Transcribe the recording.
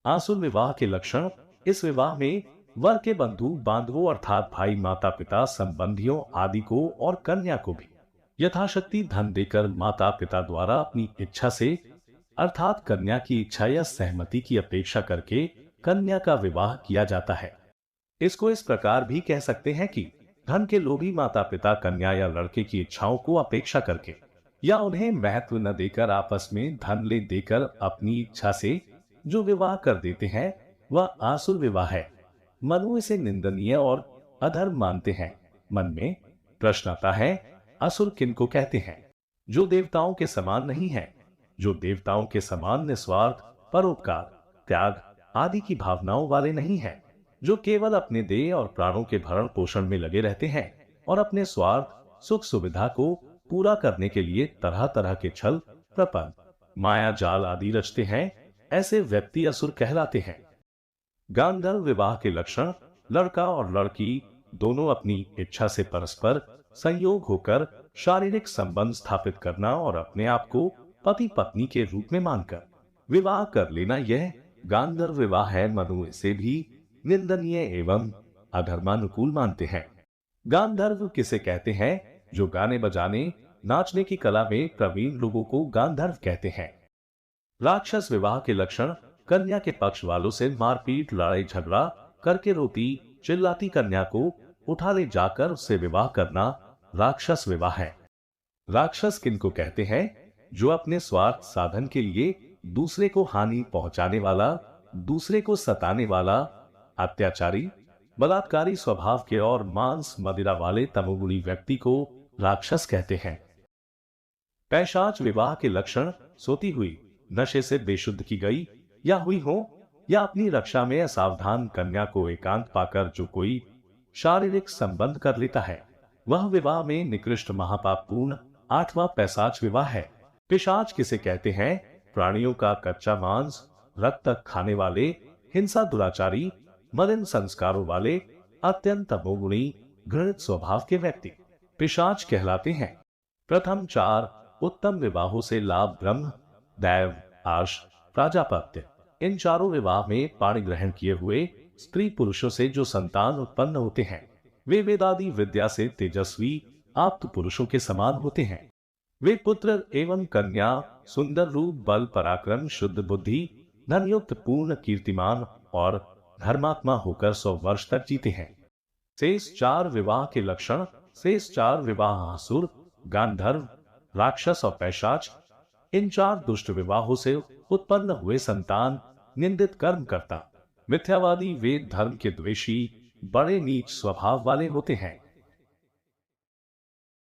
आसुर विवाह के लक्षण। इस विवाह में वर के बंधु बांधवों अर्थात भाई, माता पिता, संबंधियों आदि को और कन्या को भी यथाशक्ति धन देकर माता पिता द्वारा अपनी इच्छा से अर्थात कन्या की इच्छा या सहमति की अपेक्षा करके कन्या का विवाह किया जाता है। इसको इस प्रकार भी कह सकते हैं कि धन के लोभी माता पिता कन्या या लड़के की इच्छाओं को अपेक्षा करके या उन्हें महत्व न देकर आपस में धन ले देकर अपनी इच्छा से जो विवाह कर देते हैं वह आसुर विवाह है। मनु इसे निंदनीय और अधर्म मानते हैं। मन में प्रश्न आता है, असुर किनको कहते हैं? जो देवताओं के समान नहीं है, जो देवताओं के समान निस्वार्थ, परोपकार, त्याग आदि की भावनाओं वाले नहीं है, जो केवल अपने देह और प्राणों के भरण पोषण में लगे रहते हैं और अपने स्वार्थ, सुख सुविधा को पूरा करने के लिए तरह तरह के छल, प्रपंच, माया जाल आदि रचते हैं, ऐसे व्यक्ति असुर कहलाते हैं। गांधर्व विवाह के लक्षण। लड़का और लड़की दोनों अपनी इच्छा से परस्पर संयोग होकर शारीरिक संबंध स्थापित करना और अपने आप को पति पत्नी के रूप में मानकर विवाह कर लेना, यह गांधर्व विवाह है। मनु इसे भी निंदनीय एवं अधर्मानुकूल मानते हैं। गांधर्व किसे कहते हैं? जो गाने बजाने, नाचने की कला में प्रवीण लोगों को गांधर्व कहते हैं। राक्षस विवाह के लक्षण। कन्या के पक्ष वालों से मारपीट, लड़ाई झगड़ा करके रोती चिल्लाती कन्या को उठा ले जाकर उससे विवाह करना राक्षस विवाह है। राक्षस किनको कहते हैं? जो अपने स्वार्थ साधन के लिए दूसरे को हानि पहुंचाने वाला, दूसरे को सताने वाला, अत्याचारी, बलात्कारी स्वभाव के और मांस मदिरा वाले तमोगुणी व्यक्ति को राक्षस कहते हैं। पैशाच विवाह के लक्षण। सोती हुई, नशे से बेशुद्ध की गई या हुई हो या अपनी रक्षा में असावधान कन्या को एकांत पाकर जो कोई शारीरिक संबंध कर लेता है, वह विवाह में निकृष्ट महापापपूर्ण 8वां पैशाच विवाह है। पिशाच किसे कहते हैं? प्राणियों का कच्चा मांस, रक्त खाने वाले, हिंसा, दुराचारी, मलिन संस्कारों वाले, अत्यंत तमोगुणी, घृणित स्वभाव के व्यक्ति पिशाच कहलाते हैं। प्रथम 4 उत्तम विवाहों से लाभ। ब्रह्म, दैव, आर्ष, प्राजापत्य, इन चारों विवाह में पाणी ग्रहण किए हुए स्त्री पुरुषों से जो संतान उत्पन्न होते हैं वे वेदादि विद्या से तेजस्वी आप्त पुरुषों के समान होते हैं। वे पुत्र एवं कन्या सुंदर रूप, बल, पराक्रम, शुद्ध बुद्धि, धनयुक्त, पूर्ण कीर्तिमान और धर्मात्मा होकर 100 वर्ष तक जीते हैं। शेष 4 विवाह के लक्षण। शेष 4 विवाह असुर, गांधर्व, राक्षस और पैशाच, इन 4 दुष्ट विवाहों से उत्पन्न हुए संतान निंदित कर्म करता, मिथ्यावादी, वेद धर्म के द्वेषी, बड़े नीच स्वभाव वाले होते हैं।